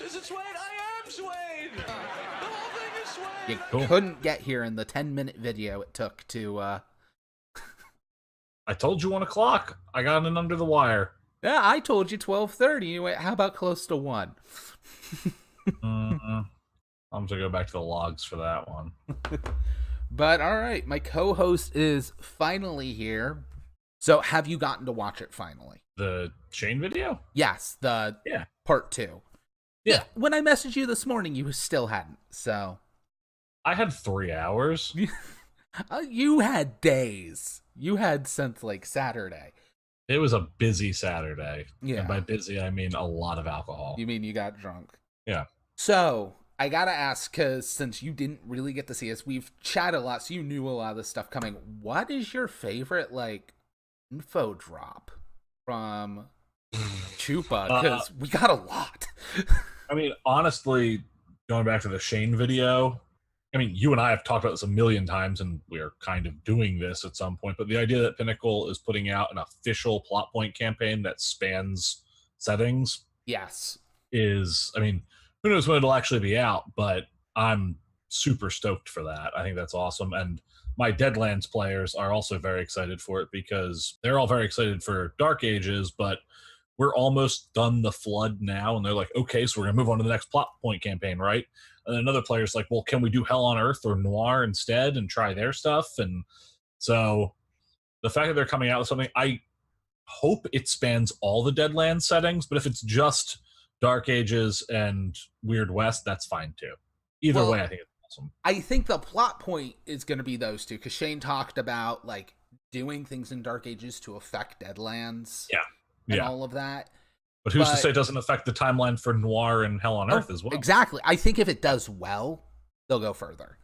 Is it Swain? I am Swain! The whole thing is Swain! You couldn't get here in the 10-minute video it took to, I told you 1 o'clock. I got in under the wire. Yeah, I told you 12:30. You went, how about close to 1? I'm going to go back to the logs for that one. But, all right, my co-host is finally here. So, have you gotten to watch it finally? The Shane video? Yes, the part 2. Yeah. When I messaged you this morning, you still hadn't, so... I had 3 hours. You had days. You had since, like, Saturday. It was a busy Saturday. Yeah. And by busy, I mean a lot of alcohol. You mean you got drunk? Yeah. So, I gotta ask, because since you didn't really get to see us, we've chatted a lot, so you knew a lot of this stuff coming. What is your favorite, like, info drop from Chupa? Because we got a lot. I mean, honestly, going back to the Shane video, I mean, you and I have talked about this a million times, and we're kind of doing this at some point, but the idea that Pinnacle is putting out an official plot point campaign that spans settings Yes. is, I mean, who knows when it'll actually be out, but I'm super stoked for that. I think that's awesome. And my Deadlands players are also very excited for it because they're all very excited for Dark Ages, but we're almost done the Flood now, and they're like, okay, so we're going to move on to the next plot point campaign, right? And then another player's like, well, can we do Hell on Earth or Noir instead and try their stuff? And so the fact that they're coming out with something, I hope it spans all the Deadlands settings, but if it's just Dark Ages and Weird West, that's fine too. Either way, I think it's awesome. I think the plot point is going to be those two, because Shane talked about, like, doing things in Dark Ages to affect Deadlands. And all of that. But who's to say it doesn't affect the timeline for Noir and Hell on Earth as well? Exactly. I think if it does well, they'll go further.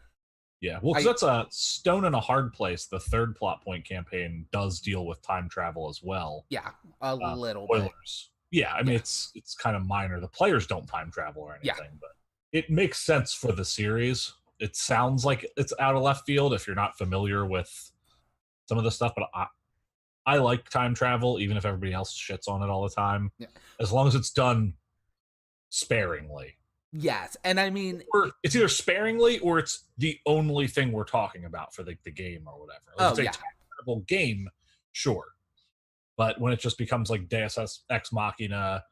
Yeah, well, because that's a stone in a hard place. The third plot point campaign does deal with time travel as well. Yeah, a little spoilers. Bit. Yeah, I mean, it's kind of minor. The players don't time travel or anything, but it makes sense for the series. It sounds like it's out of left field if you're not familiar with some of the stuff, but I like time travel, even if everybody else shits on it all the time, as long as it's done sparingly. Yes, and I mean... Or it's either sparingly or it's the only thing we're talking about for the game or whatever. Like, it's a time travel game, sure. But when it just becomes like Deus Ex Machina,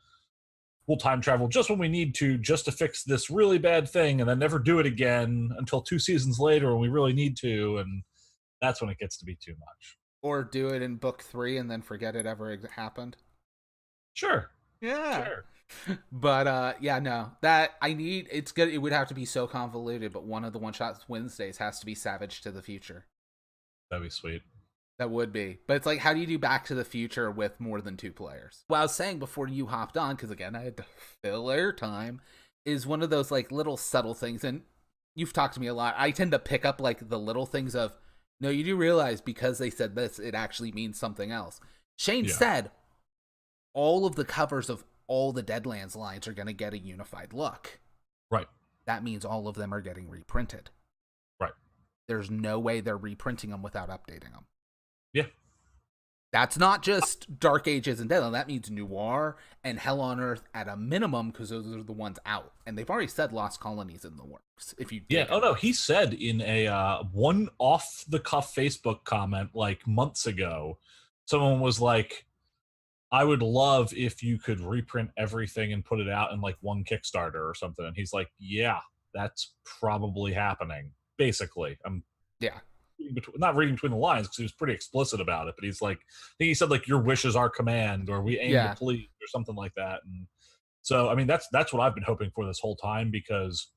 we'll time travel just when we need to, just to fix this really bad thing, and then never do it again until 2 seasons later when we really need to, and that's when it gets to be too much. Or do it in book 3 and then forget it ever happened. Sure. Yeah. Sure. But no. That it's good. It would have to be so convoluted, but one of the One Shots Wednesdays has to be Savage to the Future. That'd be sweet. That would be. But it's like, how do you do Back to the Future with more than 2 players? What I was saying before you hopped on, because again, I had to fill airtime, is one of those like little subtle things, and you've talked to me a lot. I tend to pick up like the little things of, no, you do realize because they said this, it actually means something else. Shane said all of the covers of all the Deadlands lines are going to get a unified look. Right. That means all of them are getting reprinted. Right. There's no way they're reprinting them without updating them. Yeah. That's not just Dark Ages and Deadlands. That means Noir and Hell on Earth at a minimum, because those are the ones out. And they've already said Lost Colonies in the works. If you oh no, he said in a one off-the-cuff Facebook comment like months ago, someone was like, I would love if you could reprint everything and put it out in like one Kickstarter or something. And he's like, yeah, that's probably happening. Basically, not reading between the lines because he was pretty explicit about it, but he's like, I think he said like, your wish is our command, or we aim to please, or something like that. And so, I mean, that's what I've been hoping for this whole time, because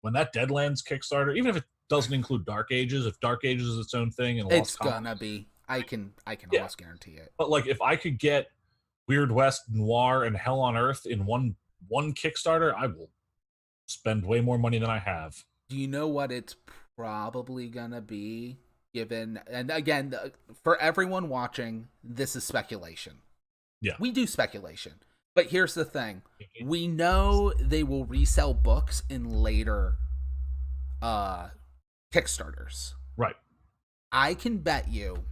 when that Deadlands Kickstarter, even if it doesn't include Dark Ages, if Dark Ages is its own thing, and it's gonna be, I can almost guarantee it. But like, if I could get Weird West, Noir, and Hell on Earth in one Kickstarter, I will spend way more money than I have. Do you know what it's probably gonna be? Given, and again, for everyone watching, this is speculation. Yeah, we do speculation, but here's the thing: we know they will resell books in later Kickstarters. Right. I can bet you,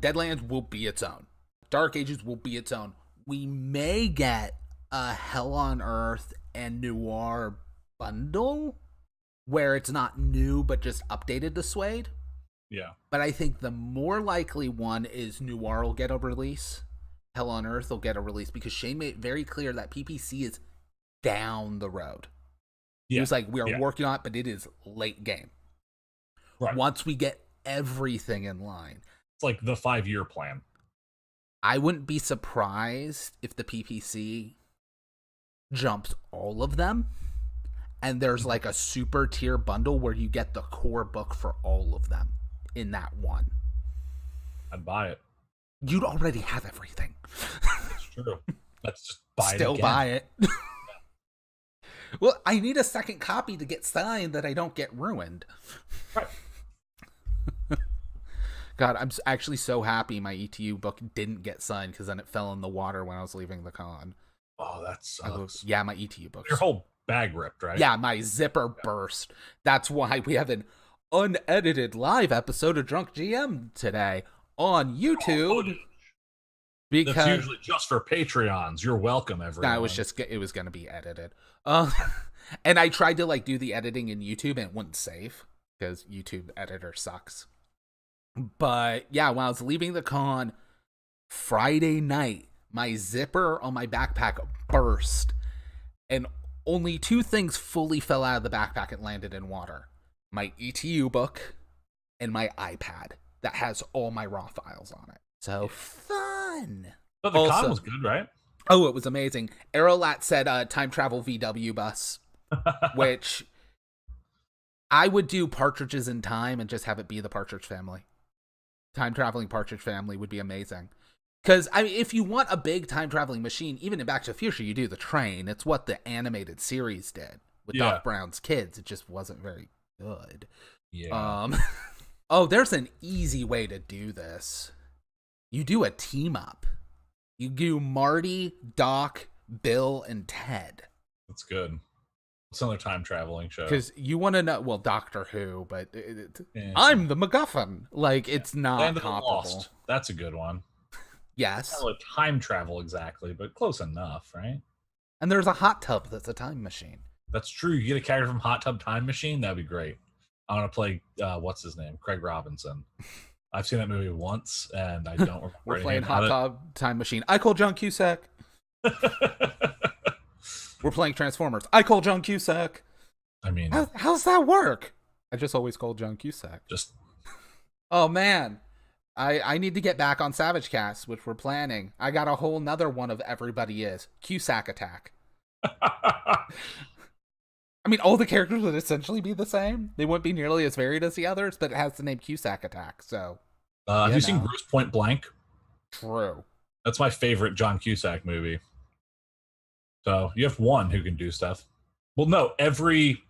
Deadlands will be its own. Dark Ages will be its own. We may get a Hell on Earth and Noir bundle where it's not new but just updated to Suede. Yeah. But I think the more likely one is Noir will get a release. Hell on Earth will get a release because Shane made it very clear that PPC is down the road. Yeah. He was like, we are working on it, but it is late game. Right. Once we get everything in line. It's like the 5-year plan. I wouldn't be surprised if the PPC jumps all of them and there's like a super tier bundle where you get the core book for all of them in that one. I'd buy it. You'd already have everything. That's true. Let's just buy it. Still buy it. Well, I need a second copy to get signed that I don't get ruined. Right. God, I'm actually so happy my ETU book didn't get signed because then it fell in the water when I was leaving the con. Oh, that sucks. Yeah, my ETU book. Your whole bag ripped, right? Yeah, my zipper burst. That's why we have an unedited live episode of Drunk GM today on YouTube. Because that's usually just for Patreons. You're welcome, everyone. No, it was going to be edited. And I tried to like do the editing in YouTube and it wouldn't save because YouTube editor sucks. But yeah, when I was leaving the con Friday night, my zipper on my backpack burst and only 2 things fully fell out of the backpack and landed in water. My ETU book and my iPad that has all my raw files on it. So fun. But the con was good, right? Oh, it was amazing. Aerolat said time travel VW bus, which I would do Partridges in Time and just have it be the Partridge Family. Time traveling Partridge Family would be amazing. Because, I mean, if you want a big time traveling machine, even in Back to the Future, you do the train. It's what the animated series did with Doc Brown's kids. It just wasn't very good. Yeah. Oh, there's an easy way to do this. You do a team up. You do Marty, Doc, Bill, and Ted. That's good. It's another time traveling show. Because you want to know, well, Doctor Who, but I'm the MacGuffin. Like, it's not Land of the comparable. Lost. That's a good one. Yes. Not like time travel exactly, but close enough, right? And there's a hot tub that's a time machine. That's true. You get a character from Hot Tub Time Machine, that'd be great. I want to play, what's his name? Craig Robinson. I've seen that movie once, and I don't remember. We're playing Hot Tub Time Machine. I call John Cusack. We're playing Transformers. I call John Cusack. I mean, how's that work? I just always call John Cusack. Just. Oh man, I need to get back on SWADEcast, which we're planning. I got a whole nother one of Everybody Is Cusack Attack. I mean, all the characters would essentially be the same. They wouldn't be nearly as varied as the others, but it has the name Cusack Attack. So, have you seen Grosse Point Blank? True. That's my favorite John Cusack movie. So you have one who can do stuff. Well, no, every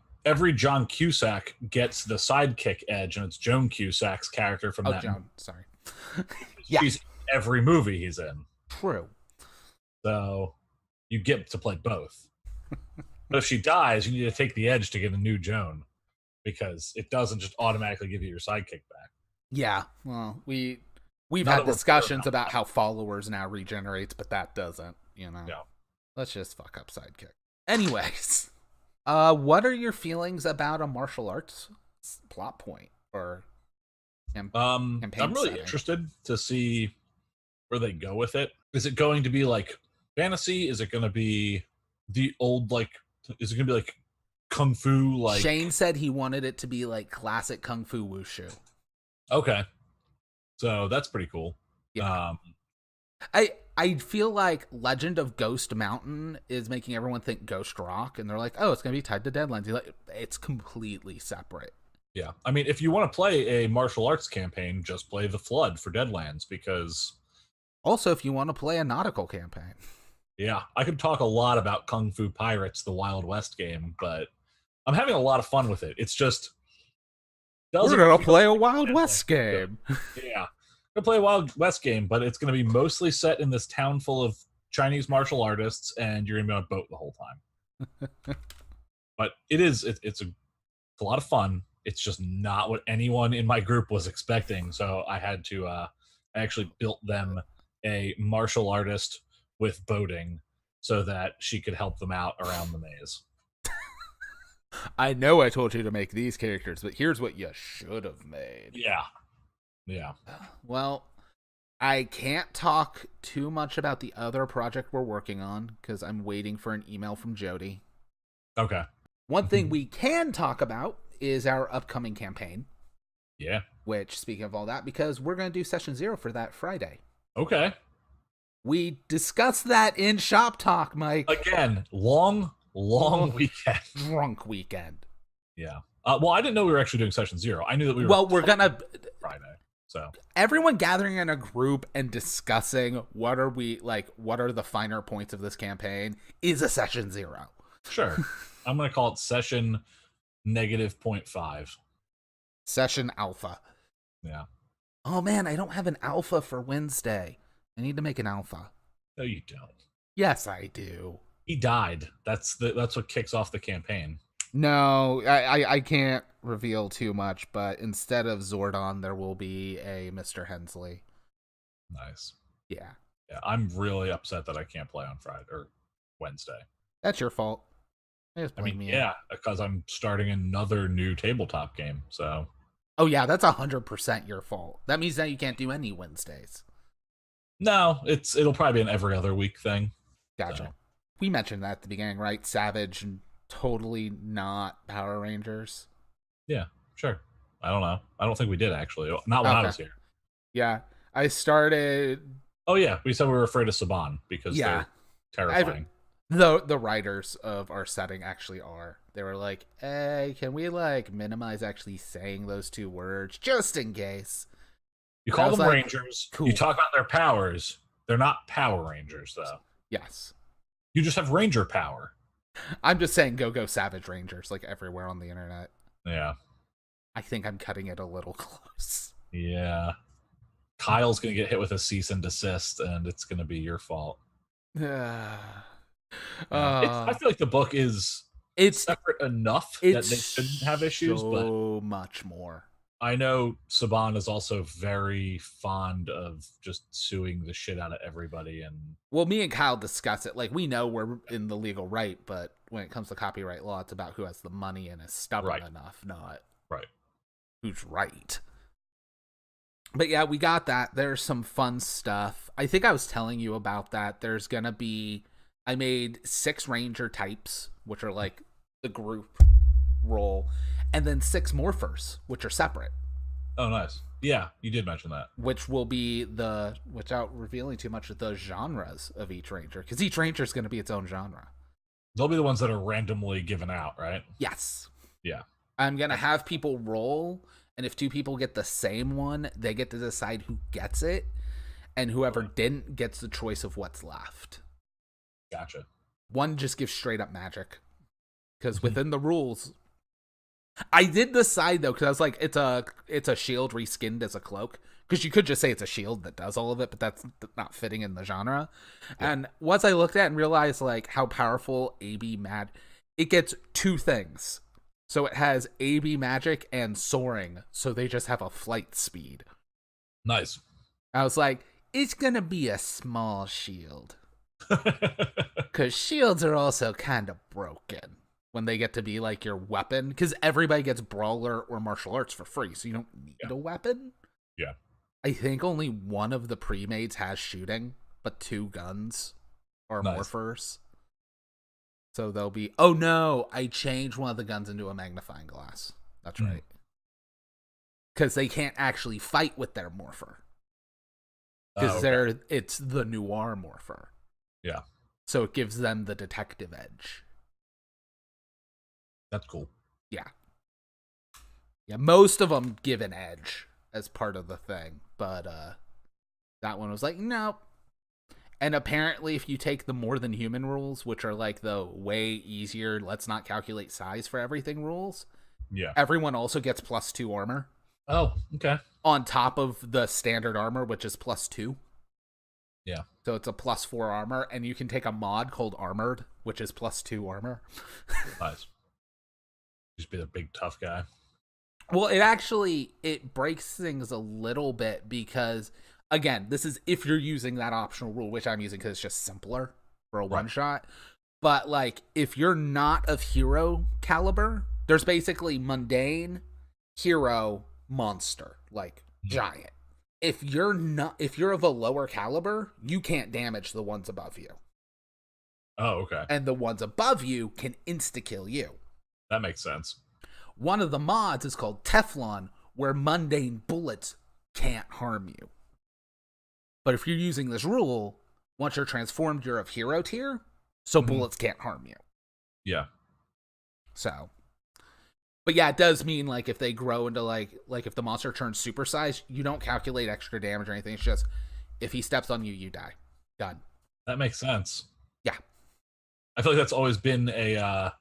John Cusack gets the sidekick edge, and it's Joan Cusack's character from that. Joan, sorry. She's every movie he's in. True. So you get to play both. But if she dies, you need to take the edge to get a new Joan, because it doesn't just automatically give you your sidekick back. Yeah, well, we've had discussions about how followers now regenerates, but that doesn't, you know. Yeah. Let's just fuck up sidekick. Anyways, what are your feelings about a martial arts plot point or campaign I'm really interested to see where they go with it. Is it going to be like fantasy? Is it going to be the old, like, is it going to be like kung fu? Like Shane said he wanted it to be like classic kung fu wushu. Okay. So that's pretty cool. Yeah. I feel like Legend of Ghost Mountain is making everyone think Ghost Rock, and they're like, oh, it's going to be tied to Deadlands. It's completely separate. Yeah. I mean, if you want to play a martial arts campaign, just play The Flood for Deadlands, because... Also, if you want to play a nautical campaign. Yeah. I could talk a lot about Kung Fu Pirates, the Wild West game, but I'm having a lot of fun with it. It's just... We're going to play a Wild West game. Yeah. Gonna play a Wild West game, but it's gonna be mostly set in this town full of Chinese martial artists, and you're gonna be on a boat the whole time. But it's a lot of fun. It's just not what anyone in my group was expecting. So I had to I actually built them a martial artist with boating, so that she could help them out around the maze. I know I told you to make these characters, but here's what you should have made. Yeah. Well, I can't talk too much about the other project we're working on because I'm waiting for an email from Jody. Okay. One thing we can talk about is our upcoming campaign. Yeah. Which, speaking of all that, because we're going to do session 0 for that Friday. Okay. We discussed that in Shop Talk, Mike. Again, long weekend. Drunk weekend. Yeah. Well, I didn't know we were actually doing session 0. I knew that we were. Well, we're going to... Friday. So everyone gathering in a group and discussing what are the finer points of this campaign is a session 0. Sure. I'm going to call it session -0.5. Session alpha. Yeah. Oh man, I don't have an alpha for Wednesday. I need to make an alpha. No, you don't. Yes, I do. He died. That's what kicks off the campaign. No, I can't reveal too much, but instead of Zordon, there will be a Mr. Hensley. Nice. Yeah. Yeah, I'm really upset that I can't play on Friday or Wednesday. That's your fault. Yeah, because I'm starting another new tabletop game, so. Oh yeah, that's 100% your fault. That means that you can't do any Wednesdays. No, it'll probably be an every other week thing. Gotcha. So. We mentioned that at the beginning, right? Savage and totally not Power Rangers. Yeah, sure. I don't know. I don't think we did, actually. Not when I was here. Yeah, I started... Oh yeah, we said we were afraid of Saban because they're terrifying. The writers of our setting actually are. They were like, hey, can we minimize actually saying those 2 words just in case? You call them Rangers. Cool. You talk about their powers. They're not Power Rangers, though. Yes. You just have Ranger power. I'm just saying go Savage Rangers everywhere on the internet. Yeah. I think I'm cutting it a little close. Yeah. Kyle's going to get hit with a cease and desist, and it's going to be your fault. I feel like the book is separate enough that they shouldn't have issues. So much more. I know Saban is also very fond of just suing the shit out of everybody. And well, me and Kyle discuss it. We know we're in the legal right, but when it comes to copyright law, it's about who has the money and is stubborn enough, not who's right. But yeah, we got that. There's some fun stuff. I think I was telling you about that. There's going to be... I made 6 Ranger types, which are the group role, and then 6 Morphers, which are separate. Oh, nice. Yeah, you did mention that. Which will be without revealing too much of the genres of each Ranger, because each Ranger is going to be its own genre. They'll be the ones that are randomly given out, right? Yes. Yeah. I'm going to have people roll, and if 2 people get the same one, they get to decide who gets it, and whoever didn't gets the choice of what's left. Gotcha. One just gives straight up magic. Because within the rules... I did decide, though, because I was like, it's a shield reskinned as a cloak. Because you could just say it's a shield that does all of it, but that's not fitting in the genre. Yeah. And once I looked at it and realized, how powerful AB it gets 2 things. So it has AB magic and soaring, so they just have a flight speed. Nice. I was like, it's going to be a small shield. Because shields are also kind of broken when they get to be your weapon. Because everybody gets brawler or martial arts for free, so you don't need a weapon. Yeah. I think only one of the pre-mades has shooting, but 2 guns are morphers. So they'll be... Oh no, I changed one of the guns into a magnifying glass. That's right. Because they can't actually fight with their morpher. Because it's the noir morpher. Yeah. So it gives them the detective edge. That's cool. Yeah. Yeah, most of them give an edge as part of the thing, but that one was like, nope. And apparently if you take the more than human rules, which are the way easier, let's not calculate size for everything rules. Yeah. Everyone also gets +2 armor. Oh, okay. On top of the standard armor, which is +2. Yeah. So it's a +4 armor, and you can take a mod called Armored, which is +2 armor. Nice. Just be the big tough guy. Well, it breaks things a little bit because, again, this is if you're using that optional rule, which I'm using because it's just simpler. for a one-shot. But, like, if you're not of hero caliber, there's basically mundane, hero, monster, like, giant. If you're of a lower caliber, you can't damage the ones above you. Oh, okay. And the ones above you can insta-kill you. That makes sense. One of the mods is called Teflon, where mundane bullets can't harm you. But if you're using this rule, once you're transformed, you're of hero tier, so bullets can't harm you. Yeah. So, but yeah, it does mean, like, if they grow into, like if the monster turns supersized, you don't calculate extra damage or anything. It's just, if he steps on you, you die. Done. That makes sense. Yeah. I feel like that's always been I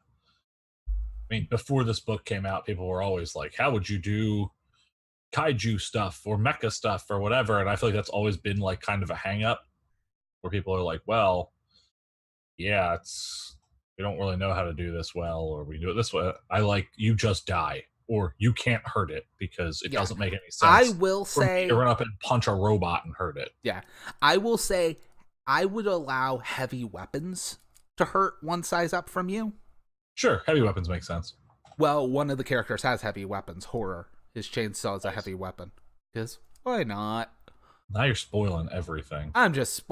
mean, before this book came out, people were always like, how would you do kaiju stuff or mecha stuff or whatever? And I feel like that's always been, like, kind of a hang up where people are like, well, yeah, we don't really know how to do this well, or we do it this way. I like, you just die, or you can't hurt it because it doesn't make any sense. I will say to run up and punch a robot and hurt it. Yeah. I will say I would allow heavy weapons to hurt one size up from you. Sure, heavy weapons make sense. Well, one of the characters has heavy weapons, Horror. His chainsaw is a heavy weapon. Because why not? Now you're spoiling everything. I'm just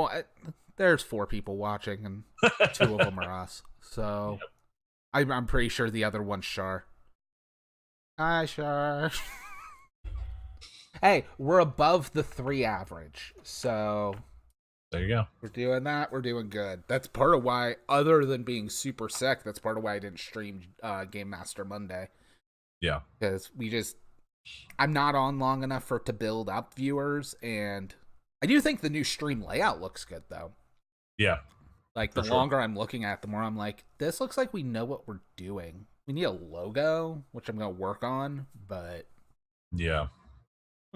there's 4 people watching, and 2 of them are us. So I'm pretty sure the other one's Shar. Hi, Shar. Hey, we're above the 3 average, so there you go. We're doing that. We're doing good. That's part of why, other than being super sick, that's part of why I didn't stream Game Master Monday. Yeah. Because I'm not on long enough for it to build up viewers, and I do think the new stream layout looks good, though. Yeah. Like, the longer I'm looking at it, the more I'm like, this looks like we know what we're doing. We need a logo, which I'm going to work on, but yeah.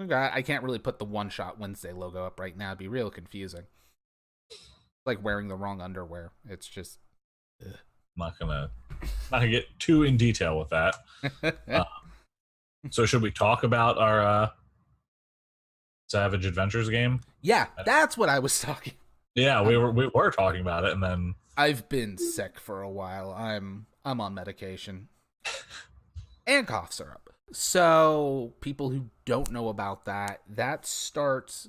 I can't really put the One Shot Wednesday logo up right now. It'd be real confusing. Like wearing the wrong underwear. It's just not gonna get too in detail with that. So should we talk about our Savage Adventures game? Yeah, that's what I was talking. Yeah, we were talking about it, and then I've been sick for a while. I'm on medication and cough syrup. So people who don't know about that starts.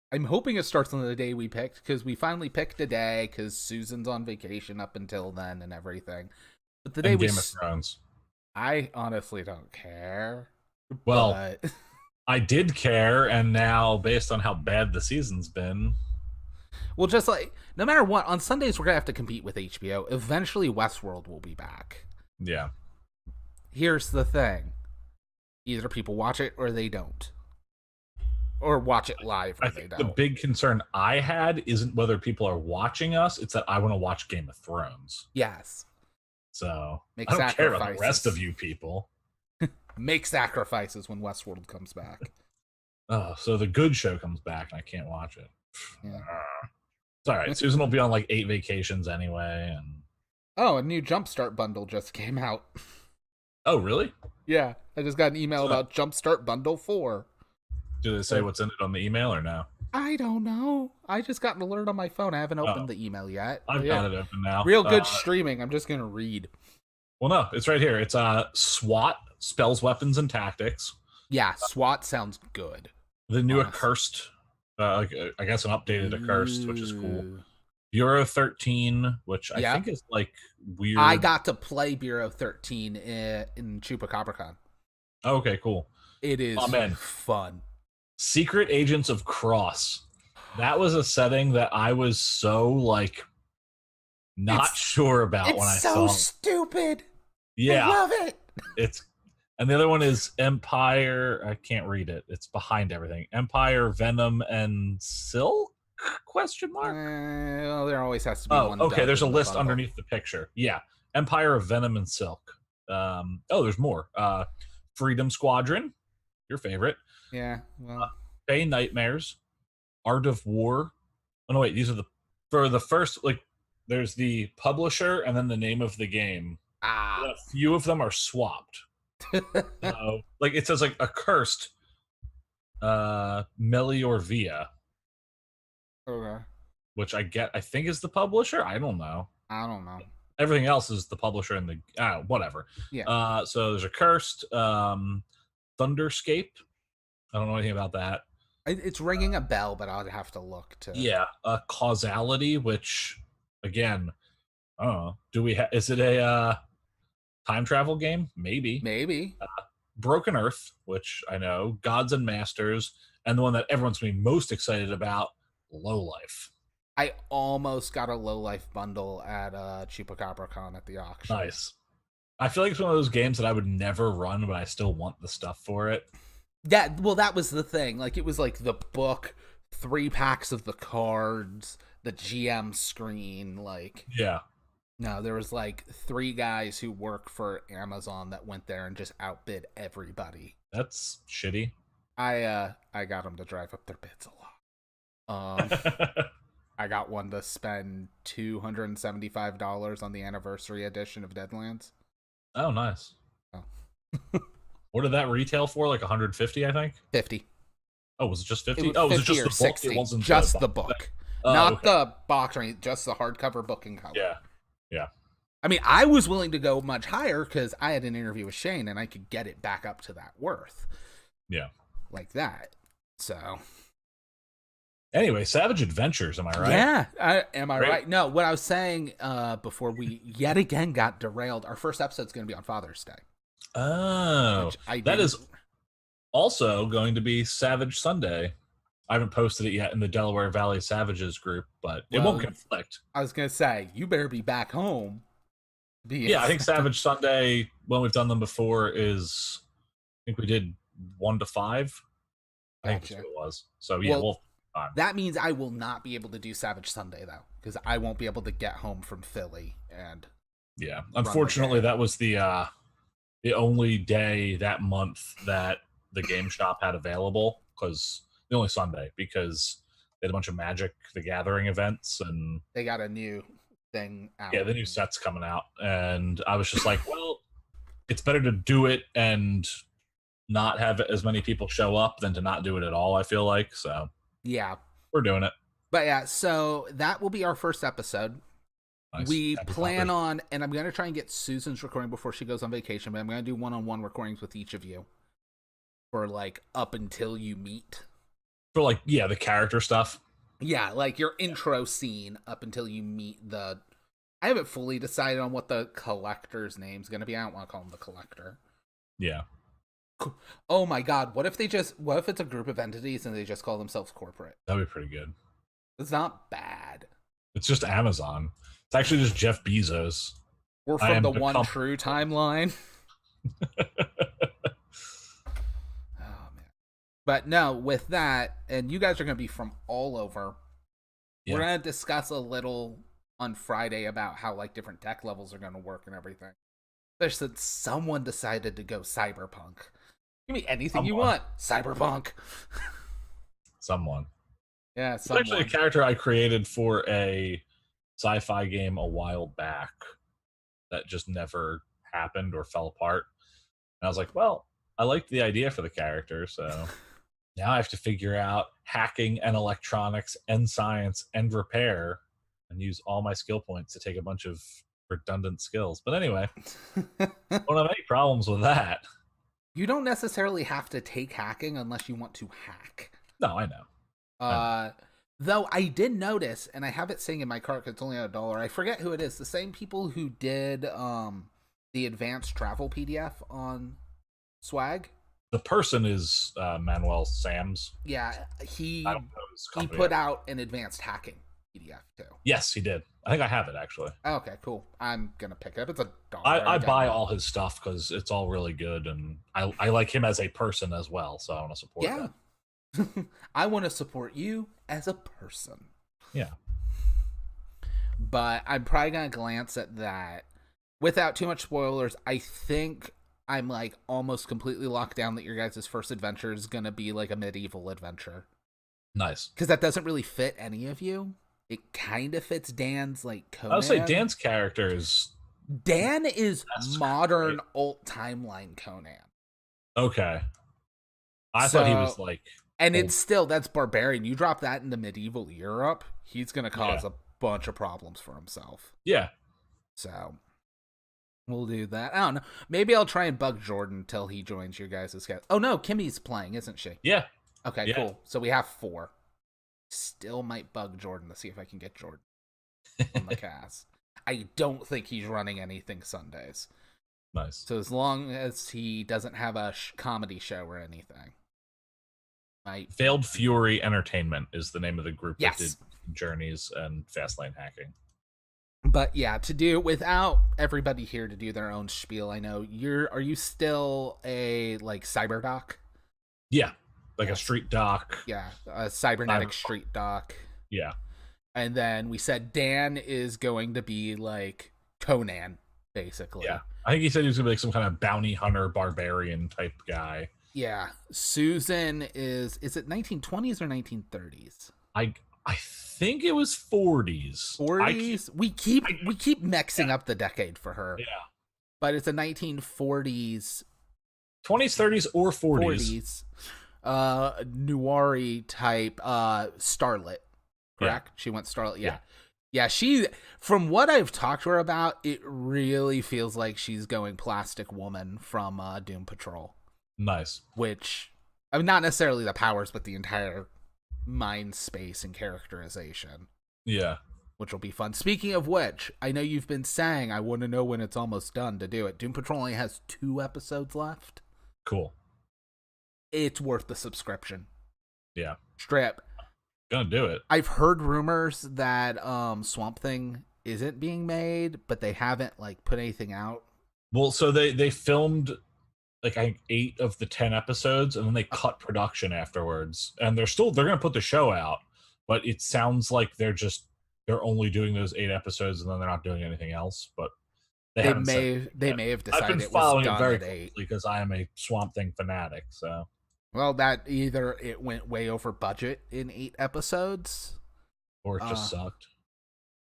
I'm hoping it starts on the day we picked, because we finally picked a day because Susan's on vacation up until then and everything. But the day we Game of Thrones. I honestly don't care. Well, but I did care, and now based on how bad the season's been. Well, just like, no matter what, on Sundays we're going to have to compete with HBO. Eventually Westworld will be back. Yeah. Here's the thing. Either people watch it or they don't. Or watch it live or I they think don't. the big concern I had isn't whether people are watching us, it's that I want to watch Game of Thrones. Yes. So Make I don't care about the sacrifices. rest of you people. Make sacrifices when Westworld comes back. Oh, so the good show comes back and I can't watch it. Yeah. It's all right. Susan will be on like 8 vacations anyway, and Oh, a new Jumpstart bundle just came out. oh, really? Yeah, I just got an email about Jumpstart Bundle 4. Do they say what's in it on the email or no? I don't know. I just got an alert on my phone. I haven't opened the email yet. I've got it open now. Real good streaming. I'm just going to read. Well, no, it's right here. It's SWAT, Spells, Weapons, and Tactics. Yeah, SWAT sounds good. The new Accursed, I guess an updated Accursed, which is cool. Bureau 13, which I think is like weird. I got to play Bureau 13 in ChupacabraCon. Okay, cool. It is fun. Secret Agents of Cross. That was a setting that I was so like not sure about when I saw it. It's so stupid. Yeah. I love it. And the other one is Empire. I can't read it. It's behind everything. Empire, Venom, and Silk? Question mark? Well, there always has to be one. Okay, there's a list underneath the picture. Yeah. Empire of Venom and Silk. There's more. Freedom Squadron, your favorite. Yeah. Well, Bay Nightmares, Art of War. Oh no, wait, these are for the first, like, there's the publisher and then the name of the game. A few of them are swapped. Like it says like Accursed, Meliorvia. Okay. which I think is the publisher. I don't know. Everything else is the publisher and the whatever. Yeah. So there's a Cursed, Thunderscape. I don't know anything about that. It's ringing a bell, but I'd have to look to. Yeah, Causality, which again, I don't know. Do we? Is it a time travel game? Maybe. Broken Earth, which I know, Gods and Masters, and the one that everyone's been most excited about, Low Life. I almost got a Low Life bundle at ChupacabraCon at the auction. Nice. I feel like it's one of those games that I would never run, but I still want the stuff for it. Well, that was the thing. Like, it was like the book, 3 packs of the cards, the GM screen, like... Yeah. No, there was like 3 guys who work for Amazon that went there and just outbid everybody. That's shitty. I got them to drive up their bids a lot. I got one to spend $275 on the anniversary edition of Deadlands. Oh, nice. Oh. What did that retail for? Like 150, I think? 50. Oh, was it just 50? Was was it 50 just or the book? 60. It wasn't just the book. Not okay. The box or anything, just the hardcover book in color. Yeah. I mean, I was willing to go much higher because I had an interview with Shane and I could get it back up to that worth. Yeah. Like that. So... Anyway, Savage Adventures, am I right? Yeah, am I right? No, what I was saying before we yet again got derailed, our first episode's going to be on Father's Day. Oh, that is also going to be Savage Sunday. I haven't posted it yet in the Delaware Valley Savages group, but it won't conflict. I was going to say, you better be back home. Yeah, I think Savage Sunday, when we've done them before, is, I think we did 1 to 5. I think that's what it was. So, yeah, that means I will not be able to do Savage Sunday, though, because I won't be able to get home from Philly. And yeah, unfortunately, that was the only day that month that the game shop had available, because the only Sunday, because they had a bunch of Magic the Gathering events, and they got a new thing out. Yeah, the new set's coming out, and I was just like, well, it's better to do it and not have as many people show up than to not do it at all, I feel like. So yeah, we're doing it. But yeah, so that will be our first episode. Nice. We plan on, and I'm going to try and get Susan's recording before she goes on vacation, but I'm going to do one-on-one recordings with each of you for like up until you meet. For like, yeah, the character stuff. Yeah, like your intro scene up until you meet I haven't fully decided on what the collector's name's going to be. I don't want to call him the collector. Yeah. Oh my god, what if it's a group of entities and they just call themselves corporate? That'd be pretty good. It's not bad. It's just Amazon. It's actually just Jeff Bezos. We're from the One True timeline. Oh man. But no, with that, and you guys are going to be from all over. Yeah. We're going to discuss a little on Friday about how like different deck levels are going to work and everything. There's since someone decided to go cyberpunk. Give me anything you want. Cyberpunk. Someone. Yeah, someone. It's actually a character I created for a sci-fi game a while back that just never happened or fell apart. And I was like, well, I liked the idea for the character, so now I have to figure out hacking and electronics and science and repair and use all my skill points to take a bunch of redundant skills. But anyway, don't have any problems with that. You don't necessarily have to take hacking unless you want to hack. No, I know. Though I did notice, and I have it sitting in my cart because it's only $1. I forget who it is. The same people who did the advanced travel PDF on Swag. The person is Manuel Sams. Yeah, he put out an advanced hacking PDF too. Yes, he did. I think I have it actually. Okay, cool. I'm gonna pick it up. It's $1. I buy all his stuff because it's all really good, and I like him as a person as well. So I want to support that. I want to support you as a person. Yeah. But I'm probably going to glance at that. Without too much spoilers, I think I'm like almost completely locked down that your guys' first adventure is going to be like a medieval adventure. Nice. Because that doesn't really fit any of you. It kind of fits Dan's like Conan. I would say Dan's character is... Dan is modern alt timeline Conan. Okay. I thought he was like And it's still, that's barbarian. You drop that into medieval Europe, he's going to cause a bunch of problems for himself. Yeah. So we'll do that. I don't know. Maybe I'll try and bug Jordan till he joins your guys' cast. Oh no, Kimmy's playing, isn't she? Yeah. Okay, cool. So we have 4. Still might bug Jordan to see if I can get Jordan on the cast. I don't think he's running anything Sundays. Nice. So as long as he doesn't have a comedy show or anything. Veiled Fury Entertainment is the name of the group yes. that did Journeys and Fastlane Hacking. But yeah, to do without everybody here to do their own spiel, I know are you still a like cyber doc? Yeah. Like a street doc. Yeah. A cybernetic street doc. Yeah. And then we said Dan is going to be like Conan, basically. Yeah. I think he said he was gonna be like some kind of bounty hunter barbarian type guy. Yeah. Susan is it 1920s or 1930s? I think it was 40s. 40s? We keep mixing up the decade for her. Yeah. But it's a 1940s. 20s, 30s, or 40s. Noir type starlet. Correct? Yeah. She went starlet. Yeah. Yeah, she, from what I've talked to her about, it really feels like she's going Plastic Woman from Doom Patrol. Nice. Which, I mean, not necessarily the powers, but the entire mind space and characterization. Yeah. Which will be fun. Speaking of which, I know you've been saying I want to know when it's almost done to do it. Doom Patrol only has 2 episodes left. Cool. It's worth the subscription. Yeah. Strip. Gonna do it. I've heard rumors that Swamp Thing isn't being made, but they haven't like put anything out. Well, so they filmed like I think 8 of the 10 episodes, and then they cut production afterwards. And they're gonna put the show out, but it sounds like they're only doing those 8 episodes, and then they're not doing anything else. But they may have decided I've been it following was done it very at closely 8 because I am a Swamp Thing fanatic. So. Well, that either it went way over budget in 8 episodes, or it just sucked.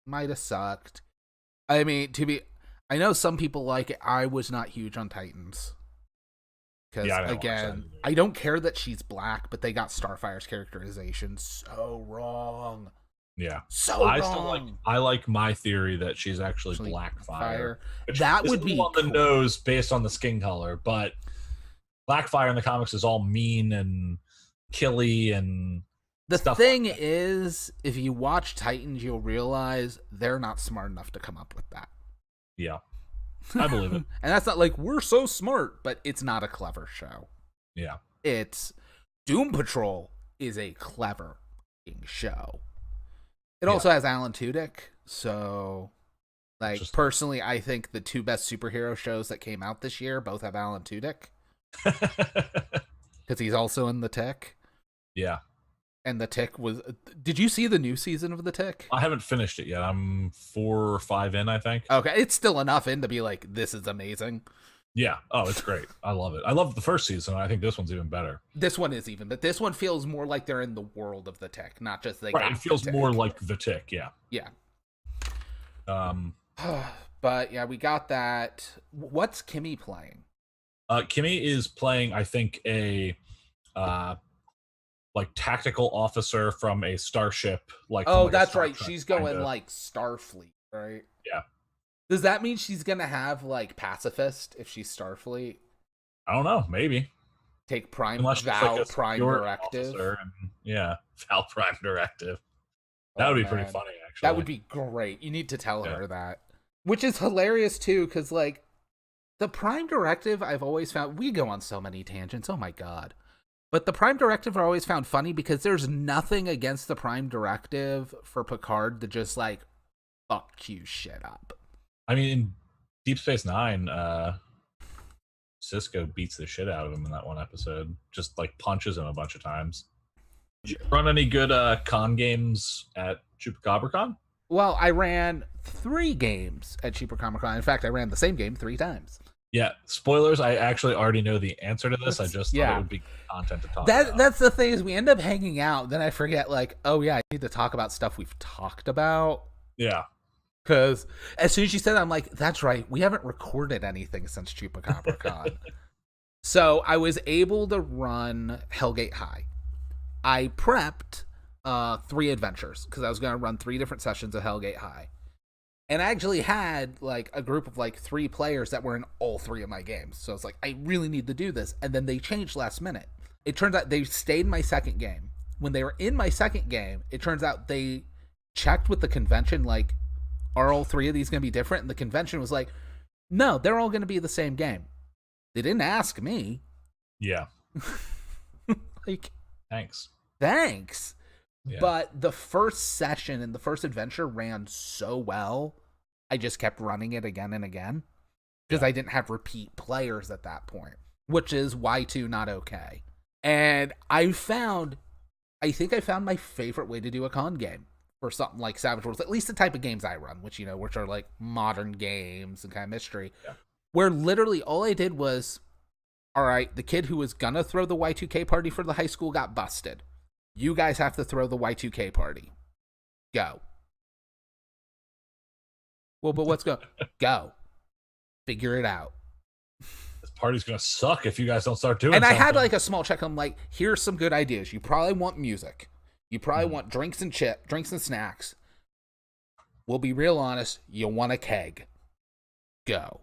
Might have sucked. I mean, I know some people like it. I was not huge on Titans. Because, again, I don't care that she's black, but they got Starfire's characterization so wrong. Yeah. So wrong. I like my theory that she's actually Blackfire. That would be on the nose based on the skin color, but Blackfire in the comics is all mean and killy and the stuff thing like that. is, if you watch Titans, you'll realize they're not smart enough to come up with that. Yeah, I believe it. And that's not like we're so smart, but it's not a clever show. Yeah, it's Doom Patrol is a clever show. It also has Alan Tudyk, so like personally, I think the 2 best superhero shows that came out this year both have Alan Tudyk. Because he's also in The Tick. Yeah. And The Tick was... Did you see the new season of The Tick? I haven't finished it yet. I'm 4 or 5 in, I think. Okay, it's still enough in to be like, this is amazing. Yeah. Oh, it's great. I love it. I love the first season. I think this one's even better. This one is even, but this one feels more like they're in the world of The Tick, not just they Right, it feels more like The Tick, yeah. Yeah. But yeah, we got that. What's Kimmy playing? Kimmy is playing, I think, a like tactical officer from a starship. That's right. She's going like Starfleet, right? Yeah. Does that mean she's gonna have like pacifist if she's Starfleet? I don't know. Maybe take Prime Unless Val like Prime Directive. Val Prime Directive. That would be pretty funny, actually. That would be great. You need to tell her that, which is hilarious too, because like. The Prime Directive, I've always found... We go on so many tangents, oh my god. But the Prime Directive I always found funny because there's nothing against the Prime Directive for Picard to just, like, fuck you shit up. I mean, in Deep Space Nine, Cisco beats the shit out of him in that one episode. Just, like, punches him a bunch of times. Did you run any good con games at ChupacabraCon? Well, I ran 3 games at ChupacabraCon. In fact, I ran the same game 3 times. Yeah, spoilers, I actually already know the answer to this. I just thought it would be content to talk about. That's the thing, is we end up hanging out, then I forget, like, oh yeah, I need to talk about stuff we've talked about. Yeah. Because as soon as you said that, I'm like, that's right, we haven't recorded anything since ChupacabraCon. So I was able to run Hellgate High. I prepped 3 adventures because I was going to run 3 different sessions of Hellgate High. And I actually had like a group of like 3 players that were in all 3 of my games. So it's like, I really need to do this. And then they changed last minute. It turns out they stayed in my second game. When they were in my second game, it turns out they checked with the convention, like, are all 3 of these going to be different? And the convention was like, no, they're all going to be the same game. They didn't ask me. Yeah. Like, Thanks. Yeah. But the first session and the first adventure ran so well, I just kept running it again and again because I didn't have repeat players at that point, which is Y2 not okay. And I think I found my favorite way to do a con game for something like Savage Worlds, at least the type of games I run, which are like modern games and kind of mystery, where literally all I did was, all right, the kid who was gonna throw the Y2K party for the high school got busted. You guys have to throw the Y2K party. Go. Well, but what's go? Figure it out. This party's gonna suck if you guys don't start doing. And something. I had like a small check. I'm like, here's some good ideas. You probably want music. You probably want drinks and snacks. We'll be real honest. You want a keg. Go.